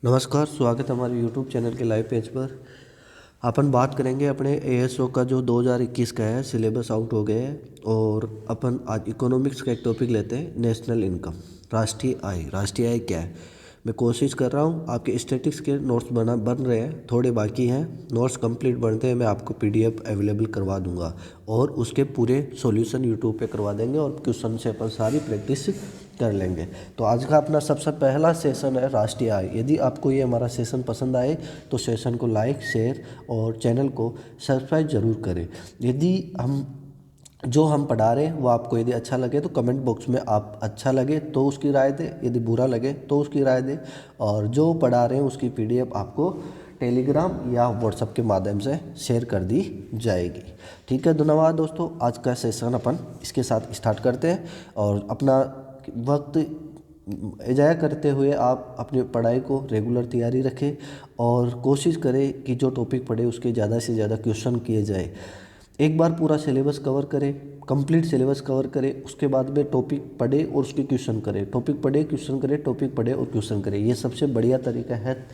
नमस्कार, स्वागत है हमारे यूट्यूब चैनल के लाइव पेज पर। अपन बात करेंगे अपने एएसओ का जो 2021 का है, सिलेबस आउट हो गया है। और अपन आज इकोनॉमिक्स का एक टॉपिक लेते हैं, नेशनल इनकम, राष्ट्रीय आय। राष्ट्रीय आय क्या है? मैं कोशिश कर रहा हूँ, आपके स्टैटिक्स के नोट्स बन रहे हैं, थोड़े बाकी हैं। नोट्स कंप्लीट बनते हैं, मैं आपको पीडीएफ अवेलेबल करवा दूंगा और उसके पूरे सॉल्यूशन यूट्यूब पे करवा देंगे और क्वेश्चन से अपन सारी प्रैक्टिस कर लेंगे। तो आज का अपना सबसे पहला सेशन है राष्ट्रीय आय। यदि आपको ये हमारा सेशन पसंद आए तो सेशन को लाइक, शेयर और चैनल को सब्सक्राइब ज़रूर करें। यदि हम पढ़ा रहे हैं वो आपको यदि अच्छा लगे तो कमेंट बॉक्स में आप अच्छा लगे तो उसकी राय दें, यदि बुरा लगे तो उसकी राय दें। और जो पढ़ा रहे हैं उसकी पीडीएफ आपको टेलीग्राम या व्हाट्सएप के माध्यम से शेयर कर दी जाएगी। ठीक है, धन्यवाद दोस्तों। आज का सेशन अपन इसके साथ स्टार्ट करते हैं और अपना वक्त एंजॉय करते हुए आप अपनी पढ़ाई को रेगुलर तैयारी रखें और कोशिश करें कि जो टॉपिक पढ़े उसके ज़्यादा से ज़्यादा क्वेश्चन किए जाए। एक बार पूरा सिलेबस कवर करें, कंप्लीट सिलेबस कवर करें, उसके बाद में टॉपिक पढ़े और उसके क्वेश्चन करें, टॉपिक पढ़े क्वेश्चन करें, टॉपिक पढ़े और क्वेश्चन करें। ये सबसे बढ़िया तरीका है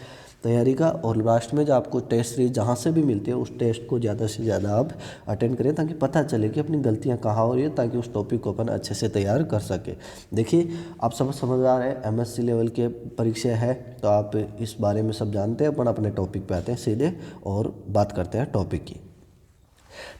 तैयारी का। और लास्ट में जो आपको टेस्ट सीरीज जहाँ से भी मिलती है उस टेस्ट को ज़्यादा से ज़्यादा आप अटेंड करें ताकि पता चले कि अपनी गलतियाँ कहाँ हो रही है, ताकि उस टॉपिक को अपन अच्छे से तैयार कर सके। देखिए, आप सब समझदार हैं, एमएससी लेवल के परीक्षा है तो आप इस बारे में सब जानते हैं। अपन अपने टॉपिक पे आते हैं सीधे और बात करते हैं टॉपिक की।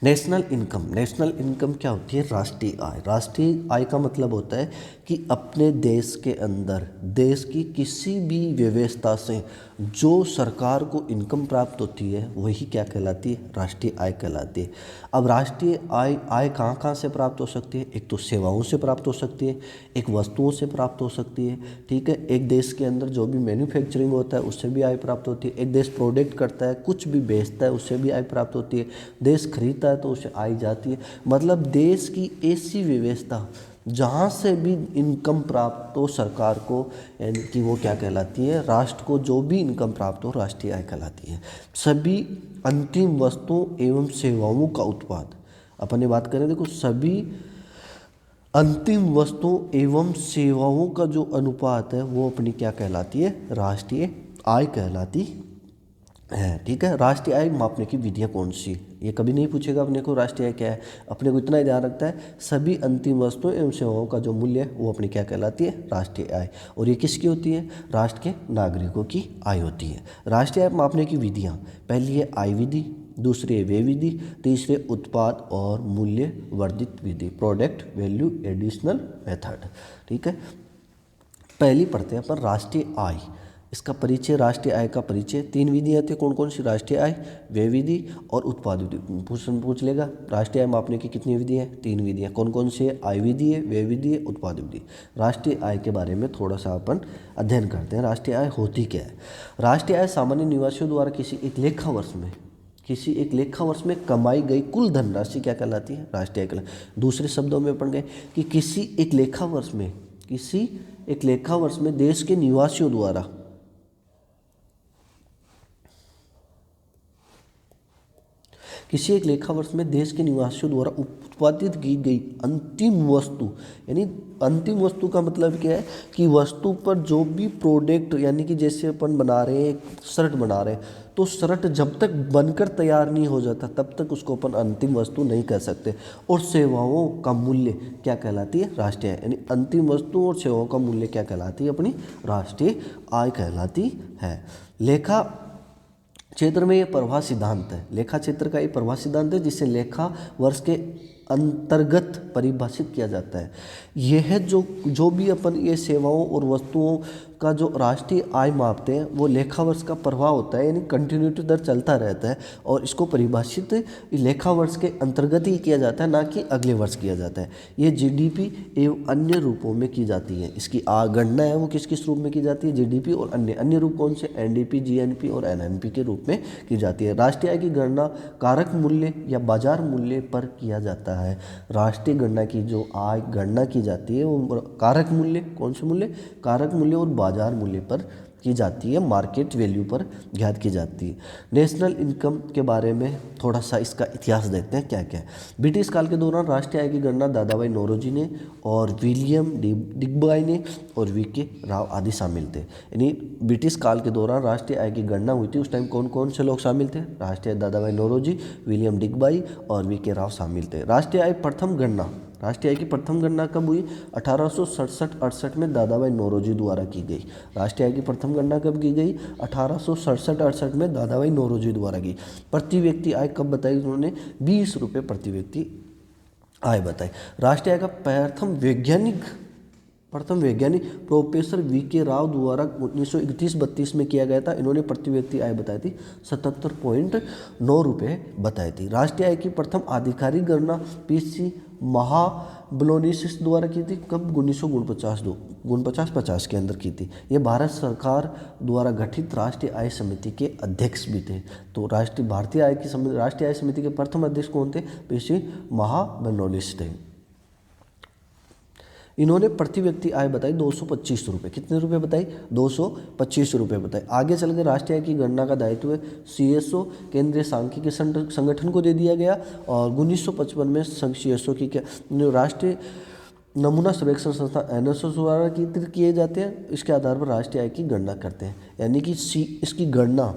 National income. नेशनल इनकम क्या होती है? राष्ट्रीय आय। राष्ट्रीय आय का मतलब होता है कि अपने देश के अंदर देश की किसी भी व्यवस्था से जो सरकार को इनकम प्राप्त होती है वही क्या कहलाती है? राष्ट्रीय आय कहलाती है। अब राष्ट्रीय आय कहाँ कहाँ से प्राप्त हो सकती है? एक तो सेवाओं से प्राप्त हो सकती है, एक वस्तुओं से प्राप्त हो सकती है। ठीक है, एक देश के अंदर जो भी मैन्युफैक्चरिंग होता है उससे भी आय प्राप्त होती है। एक देश प्रोडक्ट करता है, कुछ भी बेचता है, उससे भी आय प्राप्त होती है। देश खरीदता है तो उससे आय जाती है। मतलब देश की ऐसी व्यवस्था जहाँ से भी इनकम प्राप्त हो सरकार को, यानी कि वो क्या कहलाती है? राष्ट्र को जो भी इनकम प्राप्त हो राष्ट्रीय आय कहलाती है। सभी अंतिम वस्तुओं एवं सेवाओं का उत्पाद, अपन ये बात करें, देखो, सभी अंतिम वस्तुओं एवं सेवाओं का जो अनुपात है वो अपनी क्या कहलाती है? राष्ट्रीय आय कहलाती है। ठीक है, राष्ट्रीय आय मापने की विधियाँ कौन सी? ये कभी नहीं पूछेगा अपने को राष्ट्रीय आय क्या है। अपने को इतना ही ध्यान रखता है, सभी अंतिम वस्तुओं एवं सेवाओं का जो मूल्य है वो अपनी क्या कहलाती है? राष्ट्रीय आय। और ये किसकी होती है? राष्ट्र के नागरिकों की आय होती है। राष्ट्रीय आय मापने की विधियाँ, पहली है आय विधि, दूसरी है व्यय विधि, तीसरे उत्पाद और मूल्य वर्धित विधि, प्रोडक्ट वैल्यू एडिशनल मेथड। ठीक है, पहली पढ़ते हैं अपन राष्ट्रीय आय। इसका परिचय, राष्ट्रीय आय का परिचय। 3 विधियाँ आती है, कौन कौन सी? राष्ट्रीय आय, व्यय विधि और उत्पाद विधि। पूछ लेगा राष्ट्रीय आय मापने की कितनी विधियाँ हैं? 3 विधियाँ। कौन कौन सी है? आय विधि है, व्यय विधि है, उत्पाद विधि। राष्ट्रीय आय के बारे में थोड़ा सा अपन अध्ययन करते हैं। राष्ट्रीय आय होती क्या है? राष्ट्रीय आय सामान्य निवासियों द्वारा किसी एक लेखा वर्ष में कमाई गई कुल धनराशि क्या कहलाती है? राष्ट्रीय आय कहलाती। दूसरे शब्दों में अपन गए कि किसी एक लेखा वर्ष में देश के निवासियों द्वारा उत्पादित की गई अंतिम वस्तु, यानी अंतिम वस्तु का मतलब क्या है कि वस्तु पर जो भी प्रोडक्ट, यानी कि जैसे अपन बना रहे हैं, एक शर्ट बना रहे हैं तो शर्ट जब तक बनकर तैयार नहीं हो जाता तब तक उसको अपन अंतिम वस्तु नहीं कह सकते। और सेवाओं का मूल्य क्या कहलाती है? राष्ट्रीय आय। यानी अंतिम वस्तु और सेवाओं का मूल्य क्या कहलाती है? अपनी राष्ट्रीय आय कहलाती है। लेखा क्षेत्र में ये प्रवाह सिद्धांत है। लेखा क्षेत्र का ये प्रवाह सिद्धांत है जिसे लेखा वर्ष के अंतर्गत परिभाषित किया जाता है। यह जो भी अपन ये सेवाओं और वस्तुओं का जो राष्ट्रीय आय मापते हैं वो लेखा वर्ष का प्रवाह होता है, यानी कंटिन्यूटी दर चलता रहता है। और इसको परिभाषित लेखा वर्ष के अंतर्गत ही किया जाता है, ना कि अगले वर्ष किया जाता है। ये जीडीपी एवं अन्य रूपों में की जाती है। इसकी गणना है वो किस किस रूप में की जाती है? जीडीपी और अन्य रूप कौन से? एनडीपी, जीएनपी और एनएनपी के रूप में की जाती है। राष्ट्रीय आय की गणना कारक मूल्य या बाजार मूल्य पर किया जाता है। राष्ट्रीय गणना की जो गणना की जाती है वो कारक मूल्य, कौन से मूल्य? कारक मूल्य और बाजार मूल्य पर की जाती है, मार्केट वैल्यू पर ज्ञात की जाती है। नेशनल इनकम के बारे में थोड़ा सा इसका इतिहास देखते हैं क्या क्या है। ब्रिटिश काल के दौरान राष्ट्रीय आय की गणना दादा भाई नौरोजी ने और विलियम डिगबॉय ने और वी.के. राव आदि शामिल थे। यानी ब्रिटिश काल के दौरान राष्ट्रीय आय की गणना हुई थी, उस टाइम कौन कौन से लोग शामिल थे? राष्ट्रीय दादा भाई नौरोजी, विलियम डिगबॉय और वी.के. राव शामिल थे। राष्ट्रीय आय की प्रथम गणना कब हुई? 1867-68 में दादा भाई नौरोजी द्वारा की गई। राष्ट्रीय आय की प्रथम गणना कब की गई? 1867-68 में दादा भाई नौरोजी द्वारा की। प्रति व्यक्ति आय कब बताई उन्होंने? 20 रुपये प्रति व्यक्ति आय बताई। राष्ट्रीय आय का प्रथम वैज्ञानिक प्रोफेसर वी.के. राव द्वारा 1931-32 में किया गया था। इन्होंने प्रति व्यक्ति आय बताई थी 77.9 रुपये बताई थी। राष्ट्रीय आय की प्रथम आधिकारिक गणना पी.सी. महाबलोनिस द्वारा की थी। कब? 1949 के अंदर की थी। ये भारत सरकार द्वारा गठित राष्ट्रीय आय समिति के अध्यक्ष भी थे। तो राष्ट्रीय आय समिति के प्रथम अध्यक्ष कौन थे? पी.सी. महाबलोनिस थे। इन्होंने प्रति व्यक्ति आय बताई 225 रुपये। कितने रुपए बताई? 225 रुपये बताई। आगे चल के राष्ट्रीय आय की गणना का दायित्व CSO केंद्रीय सांख्यिकी संगठन को दे दिया गया और 1955 में CSO की राष्ट्रीय नमूना सर्वेक्षण संस्था NSO द्वारा किए जाते हैं। इसके आधार पर राष्ट्रीय आय की गणना करते हैं। यानी कि इसकी गणना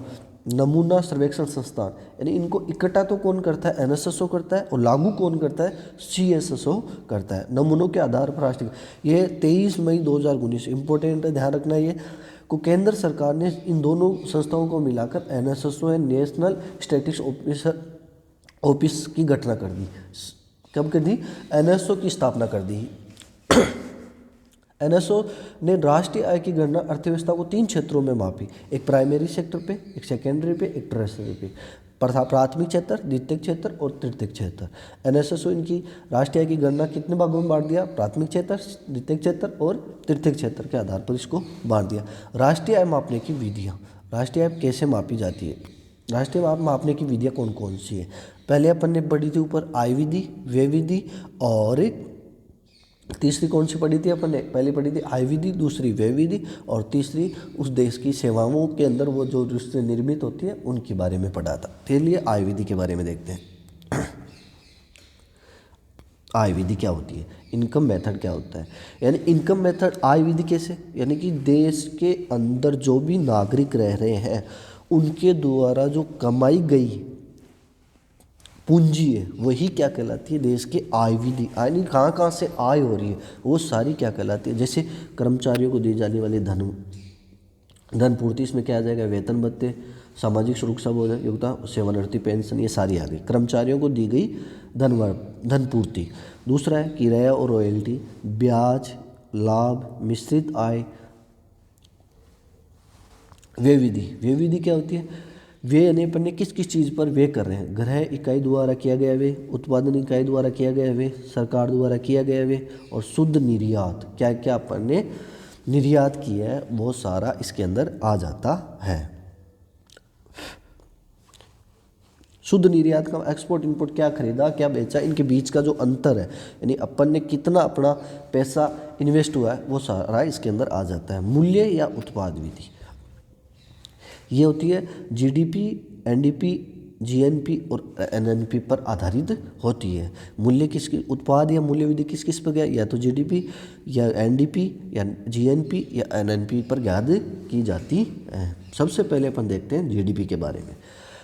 नमूना सर्वेक्षण संस्थान, यानी इनको इकट्ठा तो कौन करता है? NSSO करता है और लागू कौन करता है? CSSO करता है। नमूनों के आधार पर राष्ट्रीय, ये 23 मई 2019 इंपॉर्टेंट है, ध्यान रखना। ये को केंद्र सरकार ने इन दोनों संस्थाओं को मिलाकर NSSO है, नेशनल स्टैटिस्टिक्स ऑफिस की घटना कर दी। कब कर दी? NSO की स्थापना कर दी। NSO ने राष्ट्रीय आय की गणना अर्थव्यवस्था को 3 क्षेत्रों में मापी। एक प्राइमरी सेक्टर पे, एक सेकेंडरी पे, एक टर्शियरी पे। प्राथमिक क्षेत्र, द्वितीयक क्षेत्र और तृतीयक क्षेत्र। NSSO इनकी राष्ट्रीय आय की गणना कितने भागों में बांट दिया? प्राथमिक क्षेत्र, द्वितीयक क्षेत्र और तृतीयक क्षेत्र के आधार पर इसको बांट दिया। राष्ट्रीय आय मापने की विधियाँ, राष्ट्रीय आय कैसे मापी जाती है? राष्ट्रीय आय मापने की विधियाँ कौन कौन सी है? पहले अपन ने पढ़ी थी ऊपर आय विधि, व्यय विधि और तीसरी कौन सी पढ़ी थी अपन ने? पहले पढ़ी थी आय विधि, दूसरी व्यय विधि और तीसरी उस देश की सेवाओं के अंदर वो जो जिससे निर्मित होती है उनके बारे में पढ़ा था। चलिए आय विधि के बारे में देखते हैं। आय विधि क्या होती है? इनकम मेथड क्या होता है? यानी इनकम मेथड, आय विधि कैसे? यानी कि देश के अंदर जो भी नागरिक रह रहे हैं उनके द्वारा जो कमाई गई पूंजी है वही क्या कहलाती है? देश की आय विधि। यानी कहाँ कहाँ से आय हो रही है वो सारी क्या कहलाती है? जैसे कर्मचारियों को दी जाने वाली धन पूर्ति, इसमें क्या आ जाएगा? वेतन भत्ते, सामाजिक सुरक्षा योग्यता, सेवानिवृत्ति पेंशन, ये सारी आ गई। कर्मचारियों को दी गई धन पूर्ति। दूसरा है किराया और रॉयल्टी, ब्याज, लाभ, मिश्रित आय। व्यय विधि क्या होती है? व्यय यानी अपन ने किस किस चीज़ पर व्यय कर रहे हैं? गृह इकाई द्वारा किया गया व्यय, उत्पादन इकाई द्वारा किया गया व्यय, सरकार द्वारा किया गया व्यय और शुद्ध निर्यात, क्या क्या अपन ने निर्यात किया है वो सारा इसके अंदर आ जाता है। शुद्ध निर्यात का एक्सपोर्ट इम्पोर्ट, क्या खरीदा क्या बेचा, इनके बीच का जो अंतर है, यानी अपन ने कितना अपना पैसा इन्वेस्ट हुआ है वो सारा इसके अंदर आ जाता है। मूल्य या उत्पाद विधि, ये होती है GDP, NDP, GNP और NNP पर आधारित होती है। मूल्य किसकी, उत्पाद या मूल्य विधि किस किस पर गया? या तो GDP या NDP या GNP या NNP पर ज्ञात की जाती है। सबसे पहले अपन देखते हैं GDP के बारे में।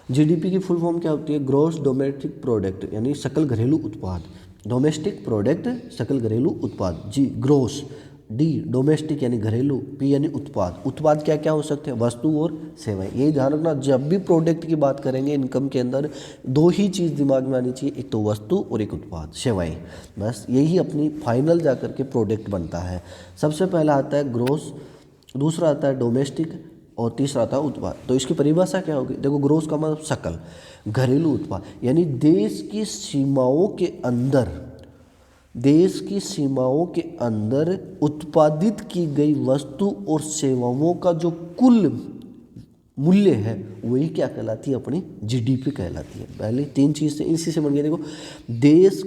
GDP की फुल फॉर्म क्या होती है? ग्रॉस डोमेस्टिक प्रोडक्ट, यानी सकल घरेलू उत्पाद। डोमेस्टिक प्रोडक्ट, सकल घरेलू उत्पाद। G ग्रोस, D डोमेस्टिक यानी घरेलू, P यानी उत्पाद। उत्पाद क्या क्या हो सकते हैं? वस्तु और सेवाएं। यही ध्यान रखना, जब भी प्रोडक्ट की बात करेंगे इनकम के अंदर 2 ही चीज़ दिमाग में आनी चाहिए, एक तो वस्तु और एक उत्पाद, सेवाएं। बस यही अपनी फाइनल जा कर के प्रोडक्ट बनता है। सबसे पहला आता है ग्रोस, दूसरा आता है डोमेस्टिक और तीसरा आता है उत्पाद। तो इसकी परिभाषा क्या होगी? देखो, ग्रोस का मतलब सकल घरेलू उत्पाद, यानी देश की सीमाओं के अंदर उत्पादित की गई वस्तु और सेवाओं का जो कुल मूल्य है वही क्या कहलाती है? अपनी GDP कहलाती है। पहले 3 चीज़ से इसी से बन गया। देखो, देश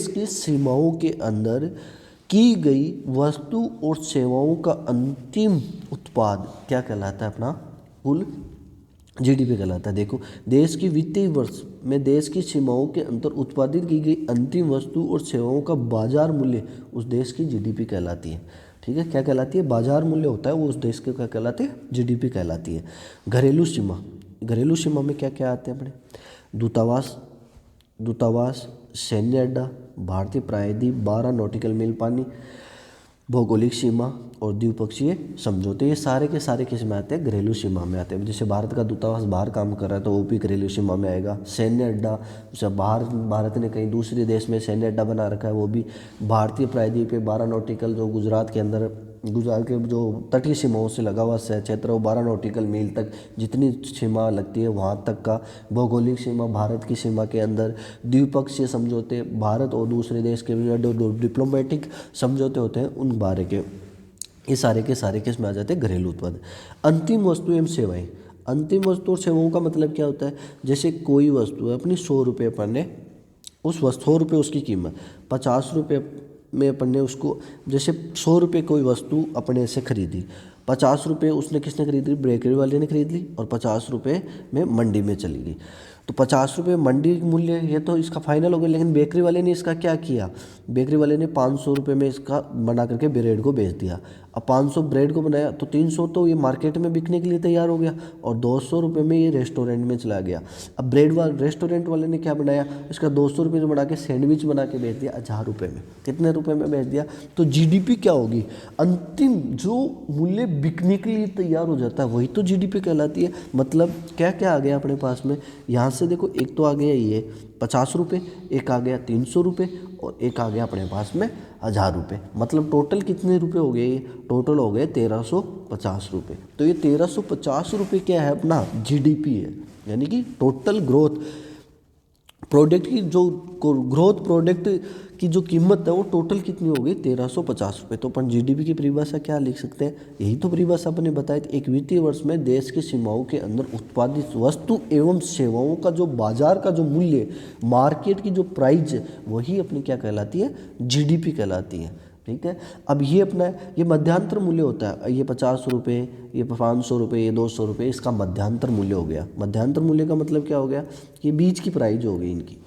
की सीमाओं के अंदर की गई वस्तु और सेवाओं का अंतिम उत्पाद क्या कहलाता है अपना? कुल जीडीपी कहलाता है। देखो, देश की वित्तीय वर्ष में देश की सीमाओं के अंदर उत्पादित की गई अंतिम वस्तु और सेवाओं का बाजार मूल्य उस देश की जीडीपी कहलाती है। ठीक है, क्या कहलाती है? बाजार मूल्य होता है वो उस देश के क्या कहलाते हैं? जीडीपी कहलाती है। घरेलू सीमा, घरेलू सीमा में क्या क्या आते हैं अपने? दूतावास, सैन्य अड्डा, भारतीय प्रायद्वीप, 12 नॉटिकल मील पानी, भौगोलिक सीमा और द्विपक्षीय समझौते, ये सारे के सारे किस में आते हैं? घरेलू सीमा में आते हैं। जैसे भारत का दूतावास बाहर काम कर रहा है तो वो भी घरेलू सीमा में आएगा। सैन्य अड्डा, जैसे बाहर भारत ने कहीं दूसरे देश में सैन्य अड्डा बना रखा है वो भी भारतीय प्रायद्वीप पे 12 नॉटिकल, जो गुजरात के अंदर, गुजरात के जो तटीय सीमाओं से लगा हुआ क्षेत्र वो 12 नॉटिकल मील तक जितनी सीमा लगती है वहाँ तक का। भौगोलिक सीमा भारत की सीमा के अंदर। द्विपक्षीय समझौते, भारत और दूसरे देश के जो डिप्लोमेटिक समझौते होते हैं उन बारे के, ये सारे के सारे किस में आ जाते हैं? घरेलू उत्पाद। अंतिम वस्तु एवं सेवाएं, अंतिम वस्तु और सेवाओं का मतलब क्या होता है? जैसे कोई वस्तु है अपनी 100 रुपये पर ने, उस 100 रुपये उसकी कीमत, 50 रुपये में अपन ने उसको, जैसे 100 रुपये कोई वस्तु अपने से खरीदी, 50 रुपये उसने किसने खरीद ली? बेकरी वाले ने खरीद ली, और 50 रुपये में मंडी में चली गई। तो 50 रुपये मंडी मूल्य, ये तो इसका फाइनल हो गया। लेकिन बेकरी वाले ने इसका क्या किया? बेकरी वाले ने 500 रुपये में इसका बना करके ब्रेड को बेच दिया। अब 500 ब्रेड को बनाया तो 300 तो ये मार्केट में बिकने के लिए तैयार हो गया, और 200 रुपये में ये रेस्टोरेंट में चला गया। अब रेस्टोरेंट वाले ने क्या बनाया? इसका 200 रुपये जो बना के सैंडविच बना के बेच दिया 1000 रुपये में। कितने रुपये में बेच दिया? तो जीडीपी क्या होगी? अंतिम जो मूल्य बिकने के लिए तैयार हो जाता है वही तो जीडीपी कहलाती है। मतलब क्या क्या आ गया अपने पास में? यहाँ से देखो, एक तो आ गया ये 50 रुपये, एक आ गया 300 रुपये, और एक आ गया अपने पास में 1000 रुपये। मतलब टोटल कितने रुपए हो गए? ये टोटल हो गए 1350 रुपये। तो ये 1350 रुपये क्या है? अपना जीडीपी है। यानी कि टोटल ग्रोथ प्रोडक्ट की जो ग्रोथ प्रोडक्ट की जो कीमत है वो टोटल कितनी हो गई? 1350 रुपये। तो अपन जीडीपी की परिभाषा क्या लिख सकते हैं? यही तो परिभाषा अपने बताई थी। एक वित्तीय वर्ष में देश की सीमाओं के अंदर उत्पादित वस्तु एवं सेवाओं का जो बाजार का जो मूल्य, मार्केट की जो प्राइस है, वही अपनी क्या कहलाती है? जीडीपी कहलाती है। ठीक है, अब ये अपना ये मध्यांतर मूल्य होता है। ये 50 रुपये, ये 500 रुपये, ये 200 रुपये, इसका मध्यांतर मूल्य हो गया। मध्यांतर मूल्य का मतलब क्या हो गया? कि बीच की प्राइस हो गई इनकी।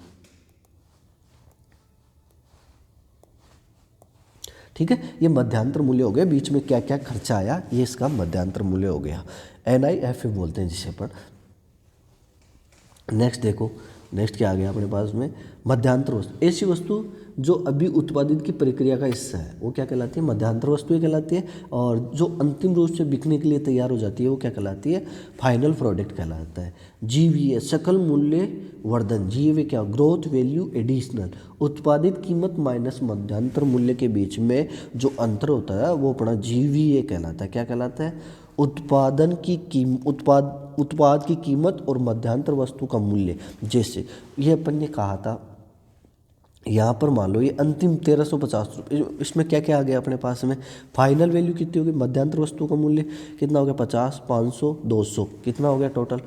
ठीक है, ये मध्यांतर मूल्य हो गया। बीच में क्या क्या खर्चा आया, ये इसका मध्यांतर मूल्य हो गया। NIFF बोलते हैं जिसे अपन। नेक्स्ट देखो, नेक्स्ट क्या आ गया अपने पास में? मध्यांतर वस्तु, ऐसी वस्तु जो अभी उत्पादित की प्रक्रिया का हिस्सा है वो क्या कहलाती है? मध्यांतर वस्तुएं कहलाती है। और जो अंतिम रूप से बिकने के लिए तैयार हो जाती है वो क्या कहलाती है? फाइनल प्रोडक्ट कहलाता है। GVA, सकल मूल्य वर्धन। GVA क्या? Growth value additional. उत्पादित कीमत माइनस मध्यांतर मूल्य के बीच में जो अंतर होता है वो अपना GVA कहलाता है। क्या कहलाता है? उत्पाद की कीमत और मध्यांतर वस्तु का मूल्य। जैसे ये अपन ने कहा था, यहाँ पर मान लो ये अंतिम 1350 रुपये, इसमें क्या क्या आ गया अपने पास में? फाइनल वैल्यू कितनी होगी? मध्यांतर वस्तु का मूल्य कितना हो गया? 50, 500, 200, कितना हो गया टोटल?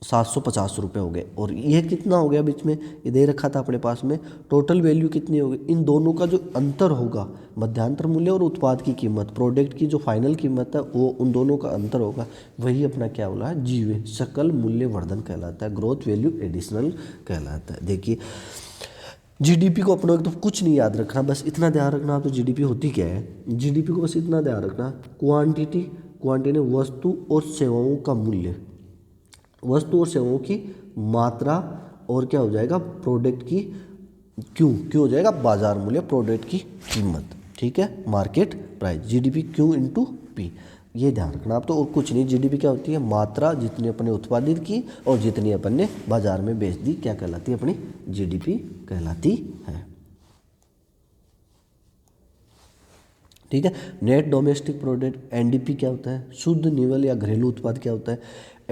750 रुपये हो गए। और ये कितना हो गया बीच में? ये दे रखा था अपने पास में। टोटल वैल्यू कितनी होगी? इन दोनों का जो अंतर होगा, मध्यांतर मूल्य और उत्पाद की कीमत, प्रोडक्ट की जो फाइनल कीमत है वो उन दोनों का अंतर होगा, वही अपना क्या बोला है? GVA, सकल मूल्य वर्धन कहलाता है। ग्रोथ वैल्यू एडिशनल कहलाता है। देखिए, जीडीपी को अपनों तो कुछ नहीं याद रखना, बस इतना ध्यान रखना। तो जीडीपी होती क्या है? जीडीपी को बस इतना ध्यान रखना, क्वांटिटी ने वस्तु और सेवाओं का मूल्य, वस्तु और सेवाओं की मात्रा, और क्या हो जाएगा? प्रोडक्ट की क्यू हो जाएगा? बाजार मूल्य, प्रोडक्ट की कीमत। ठीक है, market price. GDP Q × P, ये ध्यान रखना आप तो। और कुछ नहीं, जीडीपी क्या होती है? मात्रा जितनी अपन ने उत्पादित की और जितनी अपन ने बाजार में बेच दी, क्या कहलाती है? अपनी जीडीपी कहलाती है। ठीक है, नेट डोमेस्टिक प्रोडक्ट, NDP क्या होता है? शुद्ध निवल या घरेलू उत्पाद क्या होता है?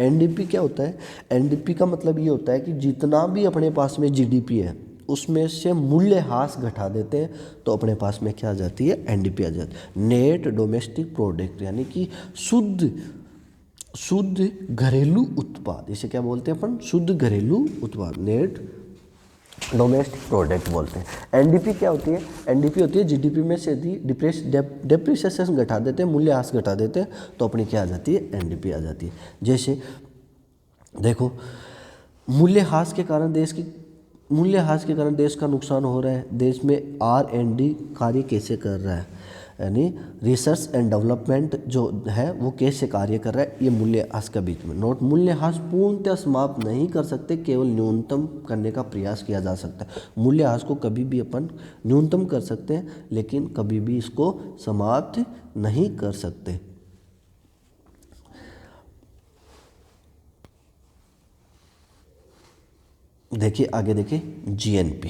NDP क्या होता है? NDP का मतलब ये होता है कि जितना भी अपने पास में जीडीपी है उसमें से मूल्यह्रास घटा देते हैं तो अपने पास में क्या आ जाती है? NDP आ जाती है। नेट डोमेस्टिक प्रोडक्ट यानी कि शुद्ध घरेलू उत्पाद, इसे क्या बोलते हैं अपन? शुद्ध घरेलू उत्पाद। नेट डोमेस्टिक प्रोडक्ट बोलते हैं। एनडीपी क्या होती है? एनडीपी होती है जीडीपी में से यदि डिप्रिसिएशन घटा देते हैं, मूल्यह्रास घटा देते हैं, तो अपनी क्या आ जाती है? एनडीपी आ जाती है। जैसे देखो, मूल्यह्रास के कारण देश का नुकसान हो रहा है। देश में R&D कार्य कैसे कर रहा है, यानी रिसर्च एंड डेवलपमेंट जो है वो कैसे कार्य कर रहा है, ये मूल्यह्रास का बीच में। नोट, मूल्यह्रास पूर्णतः समाप्त नहीं कर सकते, केवल न्यूनतम करने का प्रयास किया जा सकता है। मूल्यह्रास को कभी भी अपन न्यूनतम कर सकते हैं, लेकिन कभी भी इसको समाप्त नहीं कर सकते। देखिए आगे देखिए, GNP,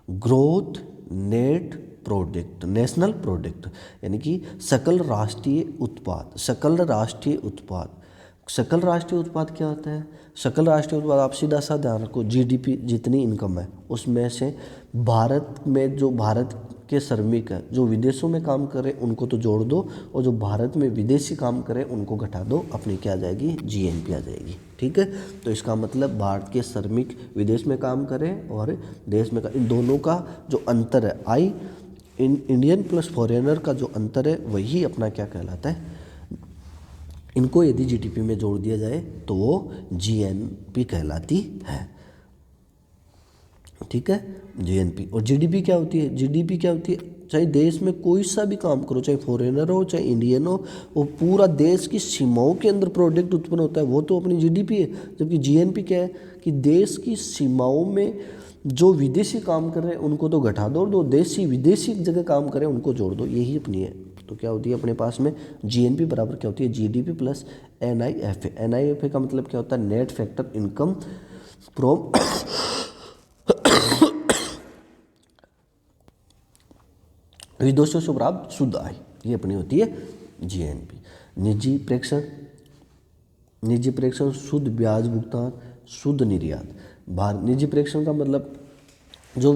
growth net product, national product, यानी कि सकल राष्ट्रीय उत्पाद। सकल राष्ट्रीय उत्पाद क्या होता है? सकल राष्ट्रीय उत्पाद आप सीधा सा ध्यान रखो, जीडीपी जितनी इनकम है उसमें से भारत में जो भारत के श्रमिक हैं जो विदेशों में काम कर रहे हैं उनको तो जोड़ दो, और जो भारत में विदेशी काम करें उनको घटा दो, अपनी क्या आ जाएगी? जीएनपी आ जाएगी। ठीक है, तो इसका मतलब भारत के श्रमिक विदेश में काम करें और देश में, इन दोनों का जो अंतर है, इंडियन प्लस फॉरेनर का जो अंतर है वही अपना क्या कहलाता है? इनको यदि जीडीपी में जोड़ दिया जाए तो वो जीएनपी कहलाती है। ठीक है, जीएनपी। और जीडीपी क्या होती है? जीडीपी क्या होती है? चाहे देश में कोई सा भी काम करो, चाहे फॉरेनर हो चाहे इंडियन हो, वो पूरा देश की सीमाओं के अंदर प्रोडक्ट उत्पन्न होता है, वो तो अपनी जीडीपी है। जबकि जीएनपी क्या है कि देश की सीमाओं में जो विदेशी काम कर रहे हैं उनको तो घटा दो, देशी विदेशी जगह काम करें उनको जोड़ दो, यही अपनी है। तो क्या होती है अपने पास में? जीएनपी बराबर क्या होती है? GDP plus एनआईएफए। एनआईएफए का मतलब क्या होता है? नेट फैक्टर इनकम फ्रॉम विदेशों से प्राप्त शुद्ध आय, ये अपनी होती है जीएनपी। निजी प्रेषण, शुद्ध ब्याज भुगतान, शुद्ध निर्यात। निजी प्रेषण का मतलब जो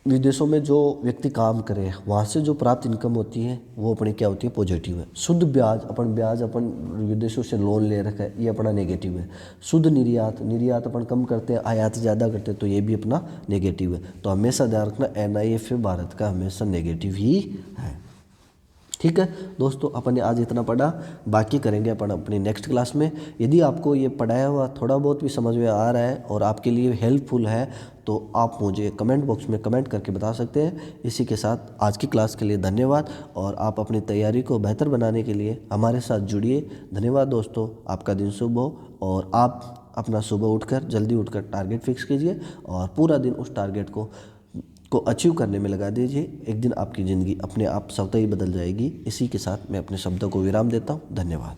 विदेशों में जो व्यक्ति काम करे वहाँ से जो प्राप्त इनकम होती है वो अपनी क्या होती है? पॉजिटिव है। शुद्ध ब्याज अपन विदेशों से लोन ले रखा है, ये अपना नेगेटिव है। शुद्ध निर्यात अपन कम करते हैं, आयात ज़्यादा करते हैं, तो ये भी अपना नेगेटिव है। तो हमेशा ध्यान रखना, एनआईएफए भारत का हमेशा नेगेटिव ही है। ठीक है दोस्तों, अपन ने आज इतना पढ़ा, बाकी करेंगे अपन अपनी नेक्स्ट क्लास में। यदि आपको ये पढ़ाया हुआ थोड़ा बहुत भी समझ में आ रहा है और आपके लिए हेल्पफुल है तो आप मुझे कमेंट बॉक्स में कमेंट करके बता सकते हैं। इसी के साथ आज की क्लास के लिए धन्यवाद, और आप अपनी तैयारी को बेहतर बनाने के लिए हमारे साथ जुड़िए। धन्यवाद दोस्तों, आपका दिन शुभ हो, और आप अपना सुबह जल्दी उठकर टारगेट फिक्स कीजिए और पूरा दिन उस टारगेट को अचीव करने में लगा दीजिए। एक दिन आपकी ज़िंदगी अपने आप स्वतः ही बदल जाएगी। इसी के साथ मैं अपने शब्दों को विराम देता हूँ। धन्यवाद।